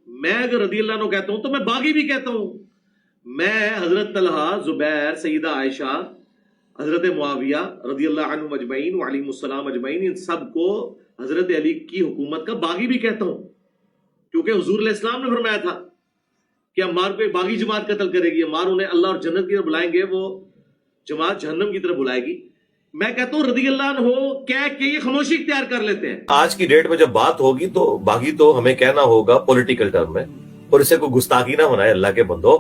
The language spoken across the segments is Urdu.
میں اگر رضی اللہ عنہ کہتا ہوں تو میں باغی بھی کہتا ہوں. میں حضرت طلحہ، زبیر، سیدہ عائشہ، حضرت معاویہ رضی اللہ عنہ اجمعین وعلیہم السلام اجمعین، ان سب کو حضرت علی کی حکومت کا باغی بھی کہتا ہوں، کیونکہ حضور علیہ السلام نے فرمایا تھا کہ عمار کو ایک باغی جماعت قتل کرے گی، عمار انہیں اللہ اور جنت کی طرف بلائیں گے، وہ جماعت جہنم کی طرف بلائے گی. میں کہتا ہوں رضی اللہ عنہ کہہ کے یہ خاموشی اختیار کر لیتے ہیں. آج کی ڈیٹ میں جب بات ہوگی تو باغی تو ہمیں کہنا ہوگا پولیٹیکل ٹرم میں، اور اسے کوئی گستاخی نہ بنائے. اللہ کے بندو،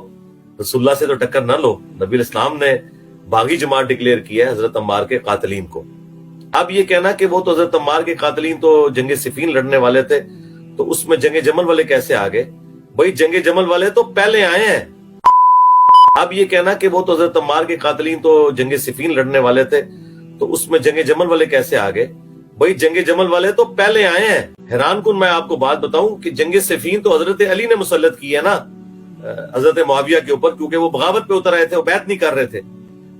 رسول اللہ سے تو ٹکر نہ لو. نبی علیہ السلام نے باغی جماعت ڈکلیئر کیا ہے حضرت عمار کے قاتلین کو. اب یہ کہنا کہ وہ تو حضرت عمار کے قاتلین تو جنگ صفین لڑنے والے تھے، تو اس میں جنگ جمل والے کیسے آ گئے؟ بھائی جنگ جمل والے تو پہلے آئے ہیں. اب یہ کہنا کہ وہ تو حضرت عمار کے قاتلین تو جنگ صفین لڑنے والے تھے، تو اس میں جنگ جمل والے کیسے آ گئے؟ بھائی جنگ جمل والے تو پہلے آئے ہیں. حیران کن میں آپ کو بات بتاؤں کہ جنگ صفین تو حضرت علی نے مسلط کی ہے نا حضرت معاویہ کے اوپر، کیونکہ وہ بغاوت پہ اتر آئے تھے، وہ بیعت نہیں کر رہے تھے.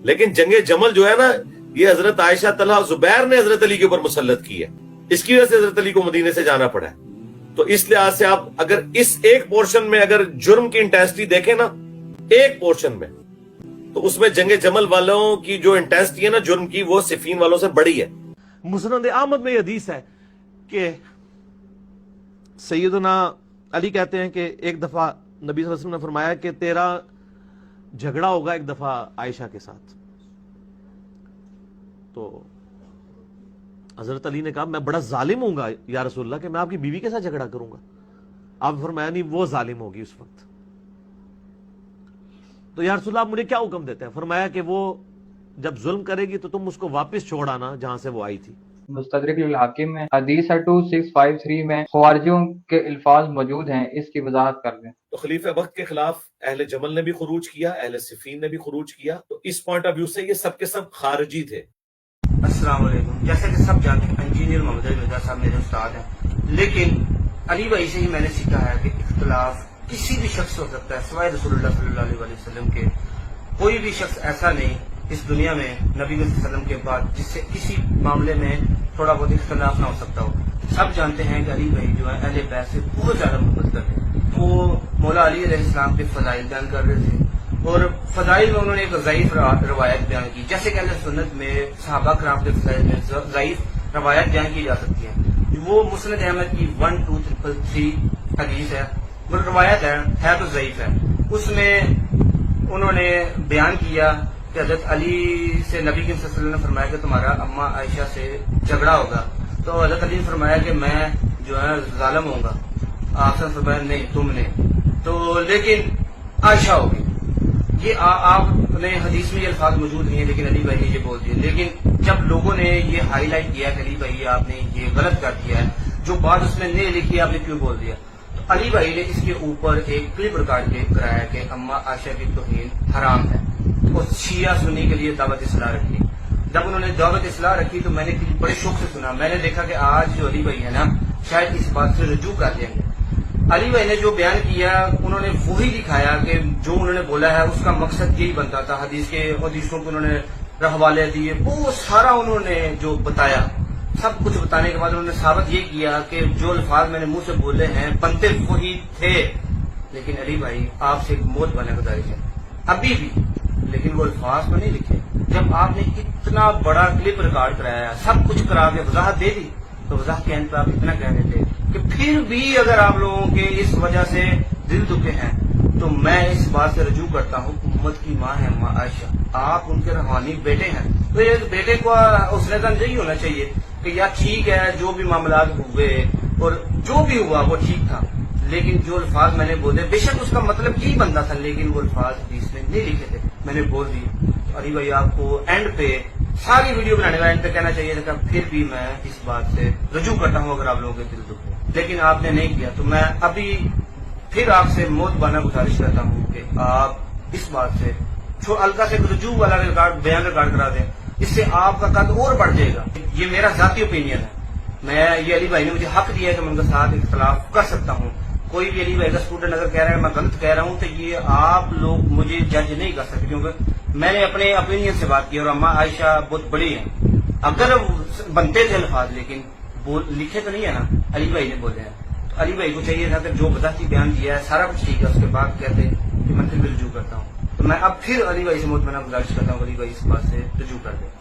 لیکن جنگ جمل جو ہے نا، یہ حضرت عائشہ، طلحہ، زبیر نے حضرت علی کے اوپر مسلط کی ہے. اس کی وجہ سے حضرت علی کو مدینے سے جانا پڑا ہے. تو اس لحاظ سے آپ اگر اس ایک پورشن میں اگر جرم کی انٹینسٹی دیکھیں نا، ایک پورشن میں، تو اس میں جنگ جمل والوں کی جو انٹینسٹی ہے نا جرم کی، وہ صفین والوں سے بڑی ہے. مسند احمد میں یہ حدیث ہے کہ سیدنا علی کہتے ہیں کہ ایک دفعہ نبی صلی اللہ علیہ وسلم نے فرمایا کہ تیرا جھگڑا ہوگا ایک دفعہ عائشہ کے ساتھ. تو حضرت علی نے کہا میں بڑا ظالم ہوں گا یا رسول اللہ کہ میں آپ کی بیوی کے ساتھ جھگڑا کروں گا. آپ نے فرمایا نہیں، وہ ظالم ہوگی اس وقت. تو یا رسول اللہ آپ مجھے کیا حکم دیتے ہیں؟ فرمایا کہ وہ جب ظلم کرے گی تو تم اس کو واپس چھوڑ آنا جہاں سے وہ آئی تھی. مستدرک الحاکم میں حدیث 2653 میں خوارجیوں کے الفاظ موجود ہیں، اس کی وضاحت کر دیں. تو خلیفہ وقت کے خلاف اہل جمل نے بھی خروج کیا، اہل صفین نے بھی خروج کیا. تو اس پوائنٹ آف ویو سے یہ سب کے سب خارجی تھے. السلام علیکم. جیسے کہ سب جانتے ہیں انجینئر محمد علی مرزا صاحب میرے استاد ہیں، لیکن علی بھائی سے ہی میں نے سیکھا ہے کہ اختلاف کسی بھی شخص سے ہو سکتا ہے سوائے رسول اللہ صلی اللہ علیہ وسلم کے. کوئی بھی شخص ایسا نہیں اس دنیا میں نبی صلی اللہ علیہ وسلم کے بعد جس سے کسی معاملے میں تھوڑا بہت اختلاف نہ ہو سکتا ہو. سب جانتے ہیں کہ علی بھائی جو ہے اہل بیت سے بہت زیادہ محبت کرتے ہیں. وہ مولا علی علیہ السلام کے فضائل بیان کر رہے تھے، اور فضائل میں انہوں نے ایک ضعیف روایت بیان کی، جیسے کہ اہل سنت میں صحابہ کرام کے فضائل میں ضعیف روایت بیان کی جا سکتی ہے. وہ مسند احمد کی 12333 حدیث ہے، روایت ہے تو ضعیف ہے. اس میں انہوں نے بیان کیا کہ حضرت علی سے نبی صلی اللہ علیہ وسلم نے فرمایا کہ تمہارا اماں عائشہ سے جھگڑا ہوگا. تو حضرت علی نے فرمایا کہ میں جو ہے ظالم ہوں گا. آپ نے فرمایا نہیں تم نے، تو لیکن عائشہ ہوگی. یہ آپ نے حدیث میں یہ الفاظ موجود نہیں ہے، لیکن علی بھائی نے یہ بول دیا. لیکن جب لوگوں نے یہ ہائی لائٹ کیا کہ علی بھائی آپ نے یہ غلط کر دیا ہے، جو بات اس میں نہیں لکھی آپ نے کیوں بول دیا، تو علی بھائی نے اس کے اوپر ایک کلپ ریکارڈ کرایا کہ اماں عائشہ کی توہین حرام ہے، اور شیعہ سنی کے لیے دعوت اصلاح رکھی. جب انہوں نے دعوت اصلاح رکھی تو میں نے بڑے شوق سے سنا. میں نے دیکھا کہ آج جو علی بھائی ہے نا شاید اس بات سے رجوع کر دیں گے. علی بھائی نے جو بیان کیا انہوں نے وہی دکھایا کہ جو انہوں نے بولا ہے اس کا مقصد یہی بنتا تھا. حدیثوں کو انہوں نے حوالے دیے، وہ سارا انہوں نے جو بتایا، سب کچھ بتانے کے بعد انہوں نے ثابت یہ کیا کہ جو الفاظ میں نے منہ سے بولے ہیں بنتے وہی تھے. لیکن علی بھائی آپ سے ایک موت بنے گزارش ہے ابھی بھی، لیکن وہ الفاظ میں نہیں لکھے. جب آپ نے اتنا بڑا کلپ ریکارڈ کرایا، سب کچھ کرا کے وضاحت دے دی، تو وضاحت کے اینڈ پہ آپ اتنا کہہ رہے تھے کہ پھر بھی اگر آپ لوگوں کے اس وجہ سے دل دکھے ہیں تو میں اس بات سے رجوع کرتا ہوں کہ امت کی ماں ہے اماں عائشہ، آپ ان کے روحانی بیٹے ہیں. تو یہ بیٹے کو حسن ظن یہی ہونا چاہیے کہ یار ٹھیک ہے جو بھی معاملات ہوئے اور جو بھی ہوا وہ ٹھیک تھا، لیکن جو الفاظ میں نے بولے بے شک اس کا مطلب یہی بنتا تھا، لیکن وہ الفاظ حدیث میں نہیں لکھے تھے، میں نے بول دی. علی بھائی آپ کو اینڈ پہ ساری ویڈیو بنانے کا اینڈ پہ کہنا چاہیے تھا، پھر بھی میں اس بات سے رجوع کرتا ہوں اگر آپ لوگوں کے دل دکھے، لیکن آپ نے نہیں کیا. تو میں ابھی پھر آپ سے موت بانا گزارش کرتا ہوں کہ آپ اس بات سے ہلکا سے رجوع والا بیان ریکارڈ کرا دیں، اس سے آپ کا قد اور بڑھ جائے گا. یہ میرا ذاتی اوپینین ہے. میں یہ علی بھائی نے مجھے حق دیا ہے کہ میں ان کے ساتھ اختلاف کر سکتا ہوں. کوئی بھی علی بھائی کا اسٹوڈنٹ اگر کہہ رہا ہے میں غلط کہہ رہا ہوں تو یہ آپ لوگ مجھے جج نہیں کر سکتے، کیونکہ میں نے اپنے اوپینین سے بات کی اور اماں عائشہ بہت بڑی ہیں. اگر بنتے تھے الفاظ لیکن لکھے تو نہیں ہے نا، علی بھائی نے بولے ہیں. علی بھائی کو چاہیے تھا کہ جو وضاحتی بیان دیا ہے سارا کچھ ٹھیک ہے، اس کے بعد کہتے کہ میں پھر بھی رجوع کرتا ہوں. تو میں اب پھر علی بھائی سے مطمئنہ گزارش کرتا ہوں کہ علی بھائی اس بات سے رجوع کر دیں.